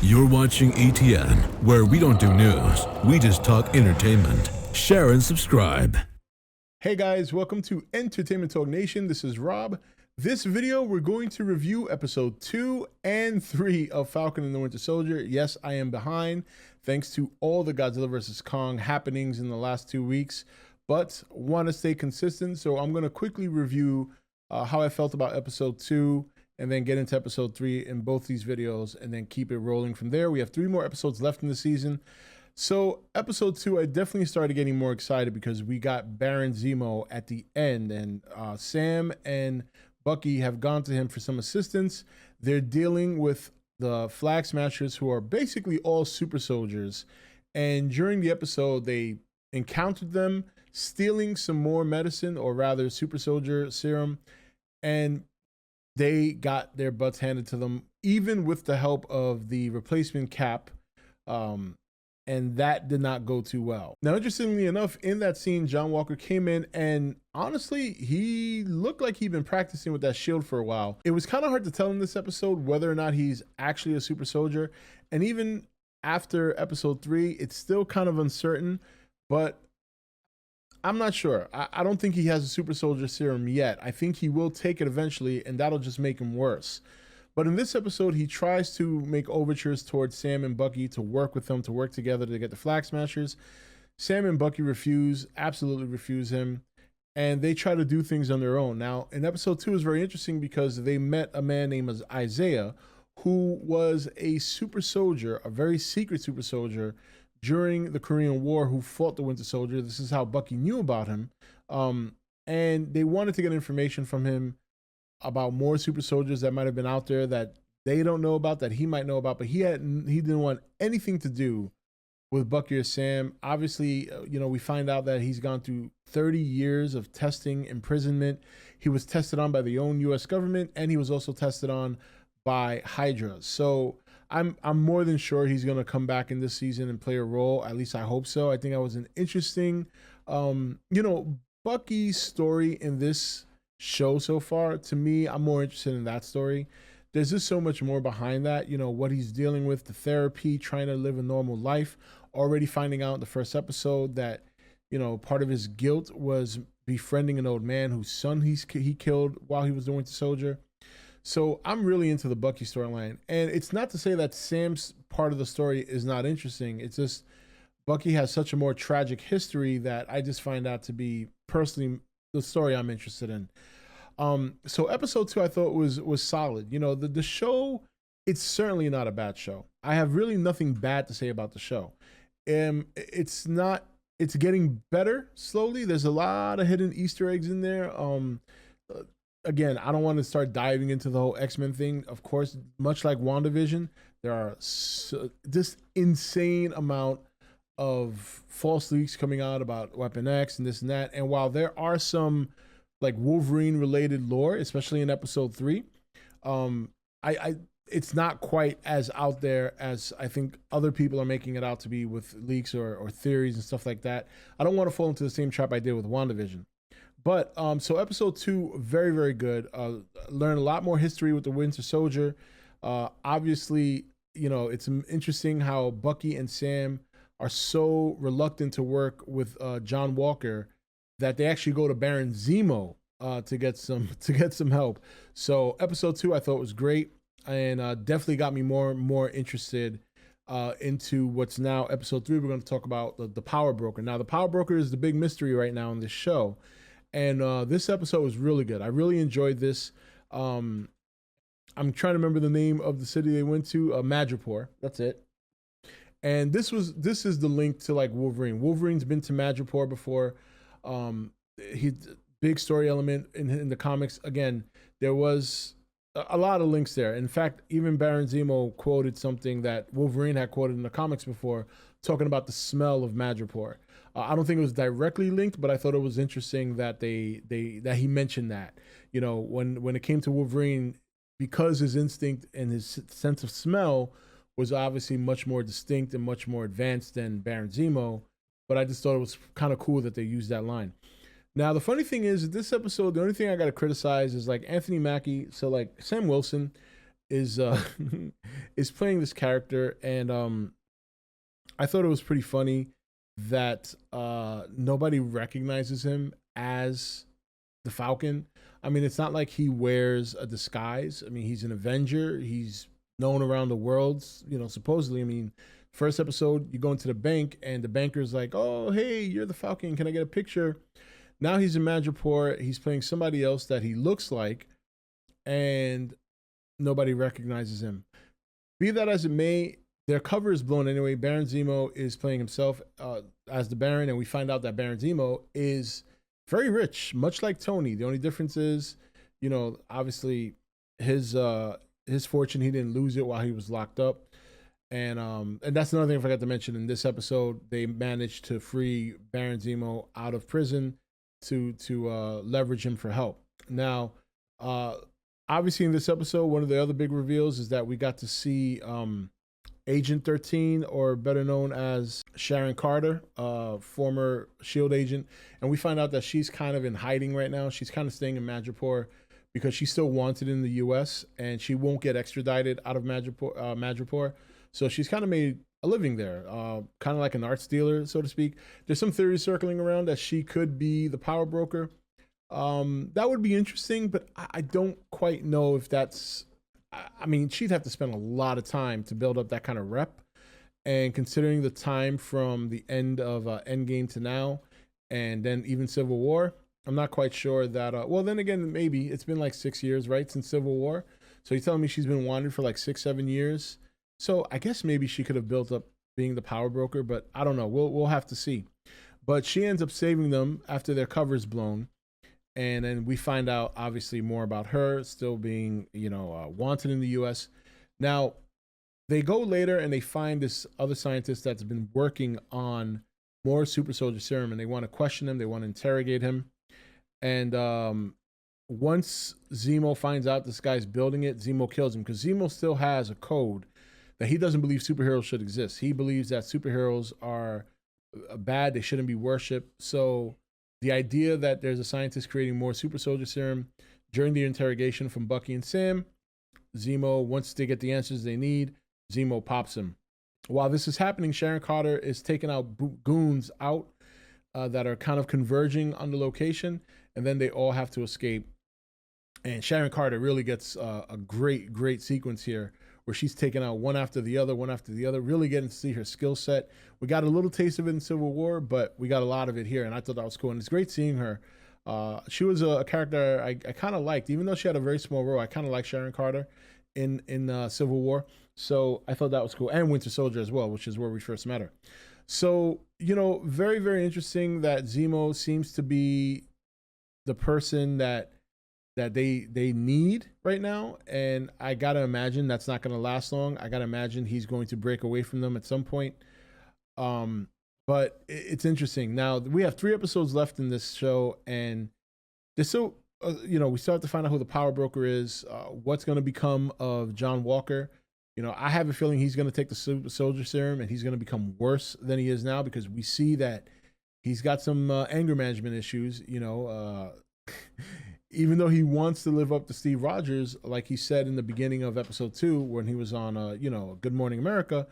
You're watching E.T.N, where we don't do news, we just talk entertainment. Share and subscribe. Hey guys, welcome to Entertainment Talk Nation. This is Rob. This video, we're going to review episode 2 and 3 of Falcon and the Winter Soldier. Yes, I am behind, thanks to all the Godzilla vs. Kong happenings in the last 2 weeks, but want to stay consistent, so I'm going to quickly review how I felt about episode 2 and then get into episode 3 in both these videos and then keep it rolling from there. We have 3 more episodes left in the season. So episode 2, I definitely started getting more excited because we got Baron Zemo at the end, and Sam and Bucky have gone to him for some assistance. They're dealing with the Flag Smashers, who are basically all super soldiers. And during the episode, they encountered them stealing some more medicine, or rather super soldier serum, and they got their butts handed to them, even with the help of the replacement Cap. And that did not go too well. Now, interestingly enough, in that scene, John Walker came in and honestly, he looked like he'd been practicing with that shield for a while. It was kind of hard to tell in this episode whether or not he's actually a super soldier. And even after episode 3, it's still kind of uncertain, but I'm not sure. I don't think he has a super soldier serum yet. I think he will take it eventually, and that'll just make him worse. But in this episode, he tries to make overtures towards Sam and Bucky to work with them, to work together to get the Flag Smashers. Sam and Bucky refuse, absolutely refuse him, and they try to do things on their own. Now, in episode 2 is very interesting because they met a man named Isaiah, who was a super soldier, a very secret super soldier during the Korean War, who fought the Winter Soldier. This is how Bucky knew about him. And they wanted to get information from him about more super soldiers that might have been out there that they don't know about, that he might know about, but he didn't want anything to do with Bucky or Sam. Obviously, we find out that he's gone through 30 years of testing, imprisonment. He was tested on by the own U.S. government, and he was also tested on by Hydra. So I'm more than sure he's going to come back in this season and play a role. At least I hope so. I think that was an interesting, Bucky's story in this show so far. To me, I'm more interested in that story. There's just so much more behind that, what he's dealing with, the therapy, trying to live a normal life. Already finding out in the first episode that part of his guilt was befriending an old man whose son he killed while he was the Winter Soldier. So I'm really into the Bucky storyline, and it's not to say that Sam's part of the story is not interesting. It's just Bucky has such a more tragic history that I just find that to be personally the story I'm interested in. So episode 2 I thought was solid. The show, it's certainly not a bad show. I have really nothing bad to say about the show. It's getting better slowly. There's a lot of hidden Easter eggs in there. Again, I don't want to start diving into the whole X-Men thing. Of course, much like WandaVision, there are this insane amount of false leaks coming out about Weapon X and this and that. And while there are some like Wolverine related lore, especially in episode 3, it's not quite as out there as I think other people are making it out to be with leaks or theories and stuff like that. I don't want to fall into the same trap I did with WandaVision. But so episode 2, very, very good. Learn a lot more history with the Winter Soldier. Obviously, it's interesting how Bucky and Sam are so reluctant to work with John Walker that they actually go to Baron Zemo to get some help. So episode 2 I thought was great, and definitely got me more and more interested into what's now episode 3. We're going to talk about the Power Broker. Now, the Power Broker is the big mystery right now in this show, and this episode was really good. I really enjoyed this. I'm trying to remember the name of the city they went to. Madripoor. That's it. And this is the link to like Wolverine. Wolverine's been to Madripoor before. He big story element in the comics. Again, there was a lot of links there. In fact, even Baron Zemo quoted something that Wolverine had quoted in the comics before, talking about the smell of Madripoor. I don't think it was directly linked, but I thought it was interesting that that he mentioned that. When it came to Wolverine, because his instinct and his sense of smell was obviously much more distinct and much more advanced than Baron Zemo, but I just thought it was kind of cool that they used that line. Now, the funny thing is, this episode, the only thing I got to criticize is like Anthony Mackie. So like Sam Wilson, is is playing this character, and I thought it was pretty funny that nobody recognizes him as the Falcon. I mean, it's not like he wears a disguise. I mean, he's an Avenger. He's known around the world, supposedly. I mean, first episode, you go into the bank and the banker's like, "Oh, hey, you're the Falcon. Can I get a picture?" Now he's in Madripoor. He's playing somebody else that he looks like, and nobody recognizes him. Be that as it may, their cover is blown anyway. Baron Zemo is playing himself as the Baron, and we find out that Baron Zemo is very rich, much like Tony. The only difference is, obviously his fortune, he didn't lose it while he was locked up. And that's another thing I forgot to mention. In this episode, they managed to free Baron Zemo out of prison to leverage him for help. Now, obviously in this episode, one of the other big reveals is that we got to see Agent 13, or better known as Sharon Carter, former SHIELD agent. And we find out that she's kind of in hiding right now. She's kind of staying in Madripoor because she's still wanted in the U.S. and she won't get extradited out of Madripoor. So she's kind of made a living there, kind of like an arts dealer, so to speak. There's some theories circling around that she could be the power broker. That would be interesting, but I don't quite know if that's... I mean, she'd have to spend a lot of time to build up that kind of rep. And considering the time from the end of Endgame to now, and then even Civil War, I'm not quite sure that... well, then again, maybe. It's been like 6 years, right, since Civil War. So you're telling me she's been wanted for like 6-7 years. So I guess maybe she could have built up being the power broker, but I don't know. We'll have to see. But she ends up saving them after their cover's blown. And then we find out, obviously, more about her still being, wanted in the U.S. Now, they go later and they find this other scientist that's been working on more super soldier serum, and they want to question him. They want to interrogate him. And once Zemo finds out this guy's building it, Zemo kills him, because Zemo still has a code that he doesn't believe superheroes should exist. He believes that superheroes are bad. They shouldn't be worshipped. So the idea that there's a scientist creating more super soldier serum during the interrogation from Bucky and Sam, Zemo, once they get the answers they need, Zemo pops him. While this is happening, Sharon Carter is taking out goons out that are kind of converging on the location, and then they all have to escape. And Sharon Carter really gets a great sequence here, where she's taking out one after the other, really getting to see her skill set. We got a little taste of it in Civil War, but we got a lot of it here, and I thought that was cool. And it's great seeing her. She was a character I kind of liked, even though she had a very small role. I kind of like Sharon Carter in Civil War, so I thought that was cool. And Winter Soldier as well, which is where we first met her. So, very, very interesting that Zemo seems to be the person that they need right now, and I gotta imagine that's not gonna last long. I gotta imagine he's going to break away from them at some point. But it's interesting. Now we have 3 episodes left in this show, and there's so we start to find out who the power broker is, what's gonna become of John Walker. I have a feeling he's gonna take the super soldier serum and he's gonna become worse than he is now, because we see that he's got some anger management issues. Even though he wants to live up to Steve Rogers, like he said in the beginning of episode 2, when he was on, Good Morning America,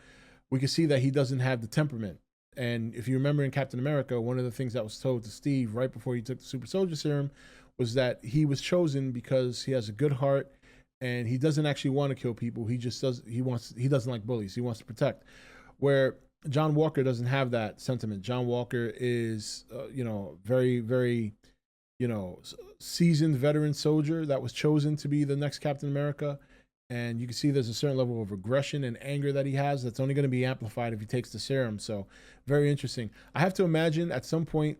we can see that he doesn't have the temperament. And if you remember in Captain America, one of the things that was told to Steve right before he took the super soldier serum was that he was chosen because he has a good heart and he doesn't actually want to kill people. He just does. He doesn't like bullies. He wants to protect. Where John Walker doesn't have that sentiment. John Walker is, very, very, seasoned veteran soldier that was chosen to be the next Captain America. And you can see there's a certain level of aggression and anger that he has that's only going to be amplified if he takes the serum. So very interesting. I have to imagine at some point,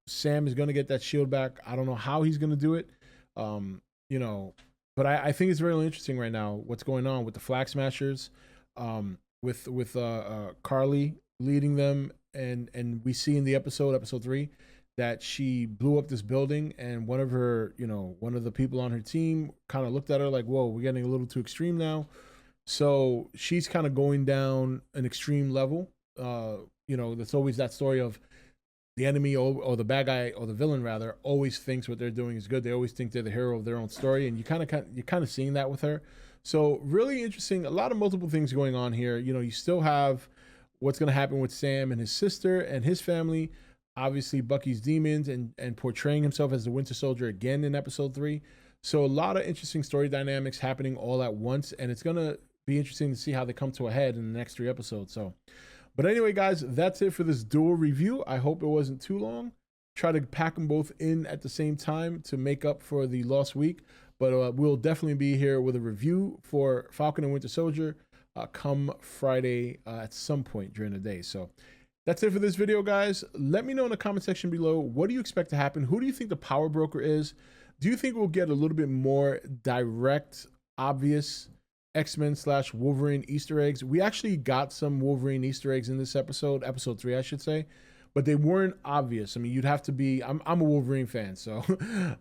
Sam is going to get that shield back. I don't know how he's going to do it, but I think it's really interesting right now what's going on with the Flag Smashers, with Carly leading them. And we see in the episode 3, that she blew up this building, and one of the people on her team kind of looked at her like, whoa, we're getting a little too extreme now. So she's kind of going down an extreme level. There's always that story of the enemy or the bad guy or the villain rather always thinks what they're doing is good. They always think they're the hero of their own story. And you're kind of seeing that with her. So really interesting. A lot of multiple things going on here. You know, you still have what's going to happen with Sam and his sister and his family. Obviously, Bucky's demons and portraying himself as the Winter Soldier again in episode 3. So a lot of interesting story dynamics happening all at once, and it's going to be interesting to see how they come to a head in the next 3 episodes. So, but anyway, guys, that's it for this dual review. I hope it wasn't too long. Try to pack them both in at the same time to make up for the lost week. But we'll definitely be here with a review for Falcon and Winter Soldier come Friday at some point during the day. So that's it for this video, guys. Let me know in the comment section below, what do you expect to happen? Who do you think the power broker is? Do you think we'll get a little bit more direct, obvious X-Men / Wolverine Easter eggs? We actually got some Wolverine Easter eggs in this episode 3, I should say. But they weren't obvious. I mean, you'd have to be, I'm a Wolverine fan, so,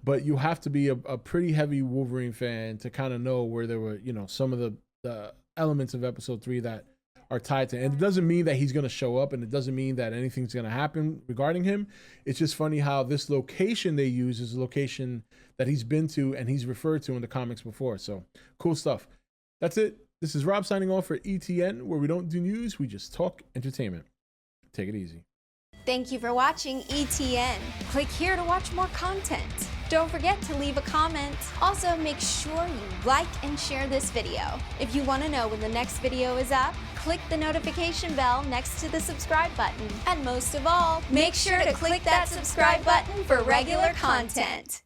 but you have to be a pretty heavy Wolverine fan to kind of know where there were, you know, some of the elements of episode 3 that are tied to. And it doesn't mean that he's going to show up, and it doesn't mean that anything's going to happen regarding him. It's just funny how this location they use is a location that he's been to and he's referred to in the comics before. So cool stuff. That's it. This is Rob signing off for E.T.N, where we don't do news, we just talk entertainment. Take it easy. Thank you for watching E.T.N. Click here to watch more content. Don't forget to leave a comment. Also, make sure you like and share this video. If you want to know when the next video is up, click the notification bell next to the subscribe button. And most of all, make sure to click that subscribe button for regular content.